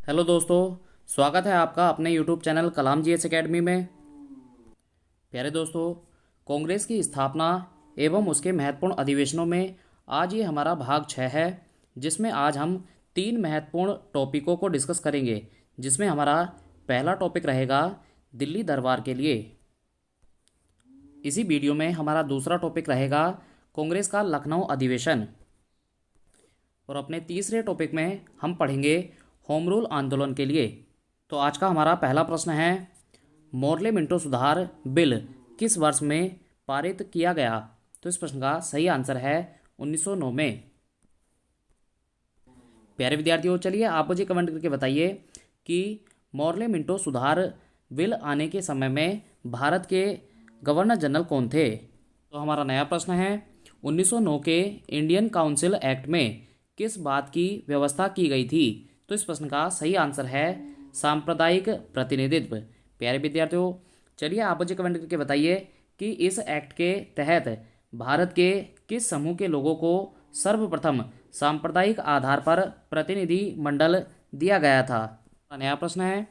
Hello दोस्तों, स्वागत है आपका अपने यूट्यूब चैनल कलाम जीएस एकेडमी में। प्यारे दोस्तों, कांग्रेस की स्थापना एवं उसके महत्वपूर्ण अधिवेशनों में आज ये हमारा भाग 6 है, जिसमें आज हम 3 महत्वपूर्ण टॉपिकों को डिस्कस करेंगे। जिसमें हमारा पहला टॉपिक रहेगा दिल्ली दरबार के लिए। इसी वीडियो में हमारा दूसरा टॉपिक रहेगा कांग्रेस का लखनऊ अधिवेशन। और अपने तीसरे टॉपिक में हम पढ़ेंगे होम रूल आंदोलन के लिए। तो आज का हमारा पहला प्रश्न है, मॉर्ले मिंटो सुधार बिल किस वर्ष में पारित किया गया? तो इस प्रश्न का सही आंसर है 1909 में। प्यारे विद्यार्थियों, चलिए आप मुझे कमेंट करके बताइए कि मॉर्ले मिंटो सुधार बिल आने के समय में भारत के गवर्नर जनरल कौन थे? तो हमारा नया प्रश्न है, 1909 के इंडियन काउंसिल एक्ट में किस बात की व्यवस्था की गई थी? तो इस प्रश्न का सही आंसर है सांप्रदायिक प्रतिनिधित्व। प्यारे विद्यार्थियों, चलिए आप मुझे कमेंट करके बताइए कि इस एक्ट के तहत भारत के किस समूह के लोगों को सर्वप्रथम सांप्रदायिक आधार पर प्रतिनिधि मंडल दिया गया था? नया प्रश्न है,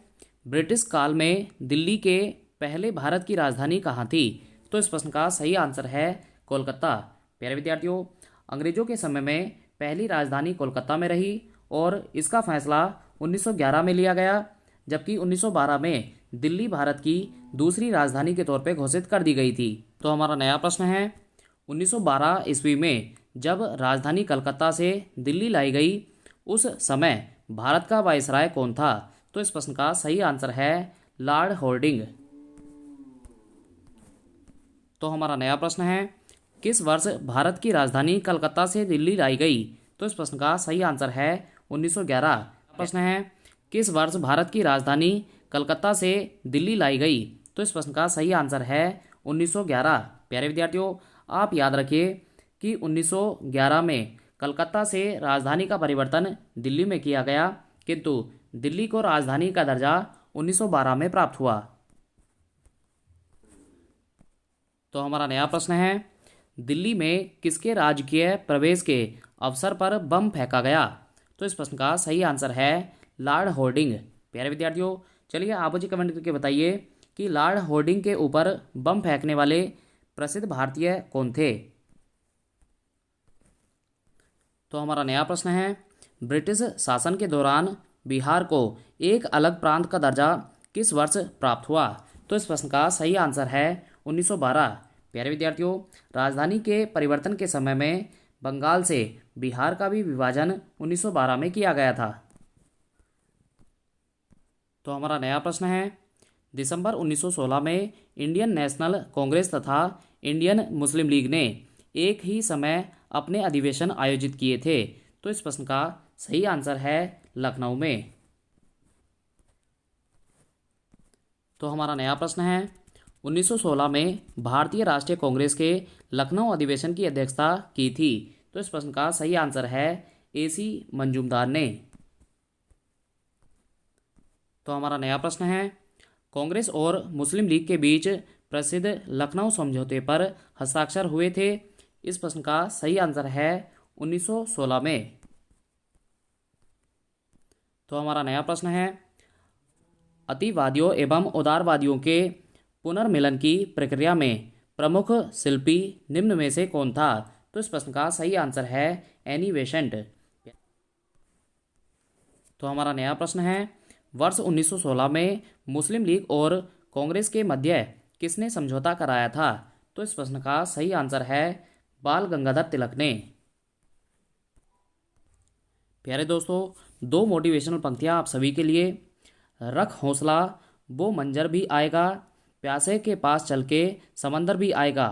ब्रिटिश काल में दिल्ली के पहले भारत की राजधानी कहाँ थी? तो इस प्रश्न का सही आंसर है कोलकाता। प्यारे विद्यार्थियों, अंग्रेजों के समय में पहली राजधानी कोलकाता में रही और इसका फैसला 1911 में लिया गया, जबकि 1912 में दिल्ली भारत की दूसरी राजधानी के तौर पर घोषित कर दी गई थी। तो हमारा नया प्रश्न है, 1912 ईस्वी में जब राजधानी कलकत्ता से दिल्ली लाई गई, उस समय भारत का वायसराय कौन था? तो इस प्रश्न का सही आंसर है लॉर्ड हॉर्डिंग। तो हमारा नया प्रश्न है, किस वर्ष भारत की राजधानी कलकत्ता से दिल्ली लाई गई? तो इस प्रश्न का सही आंसर है 1911। प्रश्न है, किस वर्ष भारत की राजधानी कलकत्ता से दिल्ली लाई गई? तो इस प्रश्न का सही आंसर है 1911। प्यारे विद्यार्थियों, आप याद रखिए कि 1911 में कलकत्ता से राजधानी का परिवर्तन दिल्ली में किया गया, किंतु दिल्ली को राजधानी का दर्जा 1912 में प्राप्त हुआ। तो हमारा नया प्रश्न है, दिल्ली में किसके राजकीय प्रवेश के अवसर पर बम फेंका गया? तो इस प्रश्न का सही आंसर है लॉर्ड हॉर्डिंग। प्यारे विद्यार्थियों, चलिए आप मुझे कमेंट करके बताइए कि लॉर्ड हॉर्डिंग के ऊपर बम फेंकने वाले प्रसिद्ध भारतीय कौन थे? तो हमारा नया प्रश्न है, ब्रिटिश शासन के दौरान बिहार को एक अलग प्रांत का दर्जा किस वर्ष प्राप्त हुआ? तो इस प्रश्न का सही आंसर है 1912। प्यारे विद्यार्थियों, राजधानी के परिवर्तन के समय में बंगाल से बिहार का भी विभाजन 1912 में किया गया था। तो हमारा नया प्रश्न है, दिसंबर 1916 में इंडियन नेशनल कांग्रेस तथा इंडियन मुस्लिम लीग ने एक ही समय अपने अधिवेशन आयोजित किए थे। तो इस प्रश्न का सही आंसर है लखनऊ में। तो हमारा नया प्रश्न है, 1916 में भारतीय राष्ट्रीय कांग्रेस के लखनऊ अधिवेशन की अध्यक्षता की थी। तो इस प्रश्न का सही आंसर है AC मंजूमदार ने। तो हमारा नया प्रश्न है, कांग्रेस और मुस्लिम लीग के बीच प्रसिद्ध लखनऊ समझौते पर हस्ताक्षर हुए थे। इस प्रश्न का सही आंसर है 1916 में। तो हमारा नया प्रश्न है, अतिवादियों एवं उदारवादियों के पुनर्मिलन की प्रक्रिया में प्रमुख शिल्पी निम्न में से कौन था? तो इस प्रश्न का सही आंसर है एनी बेसेंट। तो हमारा नया प्रश्न है, वर्ष 1916 में मुस्लिम लीग और कांग्रेस के मध्य किसने समझौता कराया था? तो इस प्रश्न का सही आंसर है बाल गंगाधर तिलक ने। प्यारे दोस्तों, 2 मोटिवेशनल पंक्तियां आप सभी के लिए। रख हौसला, वो मंजर भी आएगा, प्यासे के पास चल के समंदर भी आएगा,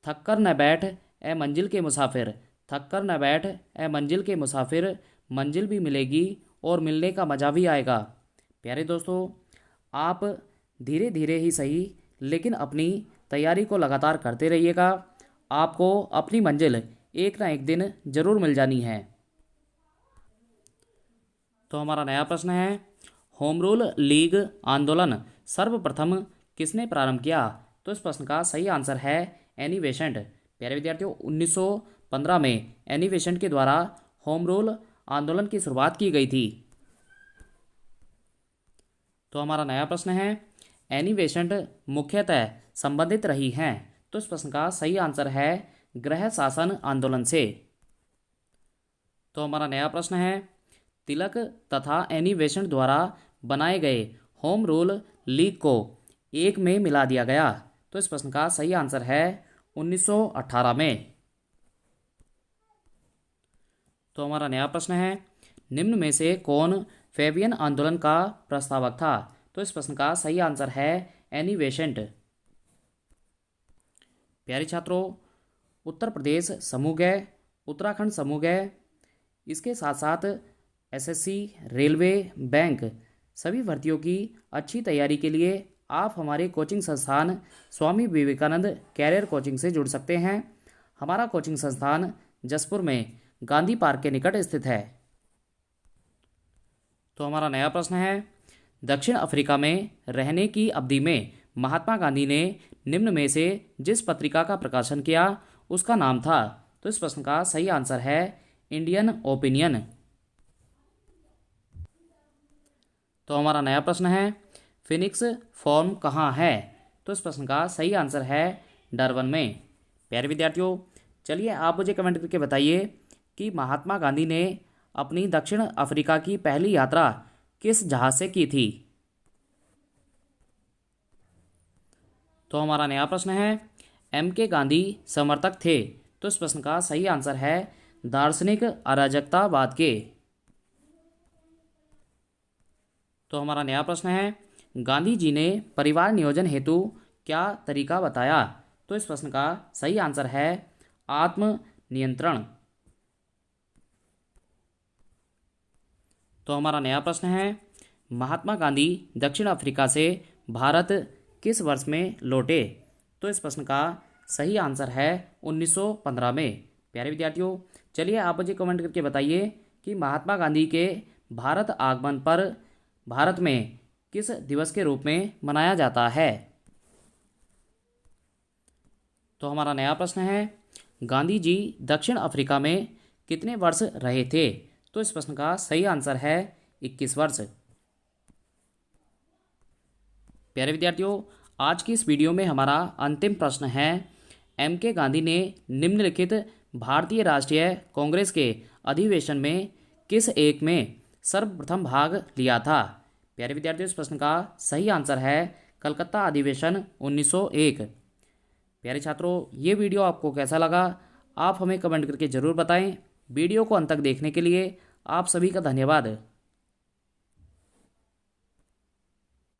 थक कर न बैठ ए मंजिल के मुसाफिर, थक कर न बैठ ए मंजिल के मुसाफिर, मंजिल भी मिलेगी और मिलने का मज़ा भी आएगा। प्यारे दोस्तों, आप धीरे धीरे ही सही लेकिन अपनी तैयारी को लगातार करते रहिएगा। आपको अपनी मंजिल एक ना एक दिन ज़रूर मिल जानी है। तो हमारा नया प्रश्न है, होम रूल लीग आंदोलन सर्वप्रथम किसने प्रारंभ किया? तो इस प्रश्न का सही आंसर है एनी बेसेंट। प्यारे विद्यार्थियों, 1915 में एनी बेसेंट के द्वारा होम रूल आंदोलन की शुरुआत की गई थी। तो हमारा नया प्रश्न है, एनी बेसेंट मुख्यतः संबंधित रही हैं। तो इस प्रश्न का सही आंसर है गृह शासन आंदोलन से। तो हमारा नया प्रश्न है, तिलक तथा एनी बेसेंट द्वारा बनाए गए होम रूल लीग को एक में मिला दिया गया। तो इस प्रश्न का सही आंसर है 1918 में। तो हमारा नया प्रश्न है, निम्न में से कौन फैबियन आंदोलन का प्रस्तावक था। तो इस प्रश्न का सही आंसर है एनी बेसेंट। प्यारे छात्रों, उत्तर प्रदेश समूह, उत्तराखंड समूह, इसके साथ साथ एसएससी, रेलवे, बैंक सभी भर्तियों की अच्छी तैयारी के लिए आप हमारे कोचिंग संस्थान स्वामी विवेकानंद कैरियर कोचिंग से जुड़ सकते हैं। हमारा कोचिंग संस्थान जसपुर में गांधी पार्क के निकट स्थित है। तो हमारा नया प्रश्न है, दक्षिण अफ्रीका में रहने की अवधि में महात्मा गांधी ने निम्न में से जिस पत्रिका का प्रकाशन किया उसका नाम था। तो इस प्रश्न का सही आंसर है इंडियन ओपिनियन। तो हमारा नया प्रश्न है, फिनिक्स फॉर्म कहाँ है। तो इस प्रश्न का सही आंसर है डरबन में। प्यारे विद्यार्थियों, चलिए आप मुझे कमेंट करके बताइए कि महात्मा गांधी ने अपनी दक्षिण अफ्रीका की पहली यात्रा किस जहाज से की थी। तो हमारा नया प्रश्न है, एम.के. गांधी समर्थक थे। तो इस प्रश्न का सही आंसर है दार्शनिक अराजकतावाद के। तो हमारा नया प्रश्न है, गांधी जी ने परिवार नियोजन हेतु क्या तरीका बताया। तो इस प्रश्न का सही आंसर है आत्म नियंत्रण। तो हमारा नया प्रश्न है, महात्मा गांधी दक्षिण अफ्रीका से भारत किस वर्ष में लौटे। तो इस प्रश्न का सही आंसर है 1915 में। प्यारे विद्यार्थियों, चलिए आप मुझे कमेंट करके बताइए कि महात्मा गांधी के भारत आगमन पर भारत में किस दिवस के रूप में मनाया जाता है। तो हमारा नया प्रश्न है, गांधी जी दक्षिण अफ्रीका में कितने वर्ष रहे थे। तो इस प्रश्न का सही आंसर है 21 वर्ष। प्यारे विद्यार्थियों, आज की इस वीडियो में हमारा अंतिम प्रश्न है, एम.के. गांधी ने निम्नलिखित भारतीय राष्ट्रीय कांग्रेस के अधिवेशन में किस एक में सर्वप्रथम भाग लिया था। प्यारे विद्यार्थियों, इस प्रश्न का सही आंसर है कलकत्ता अधिवेशन 1901। प्यारे छात्रों, ये वीडियो आपको कैसा लगा आप हमें कमेंट करके ज़रूर बताएं। वीडियो को अंत तक देखने के लिए आप सभी का धन्यवाद।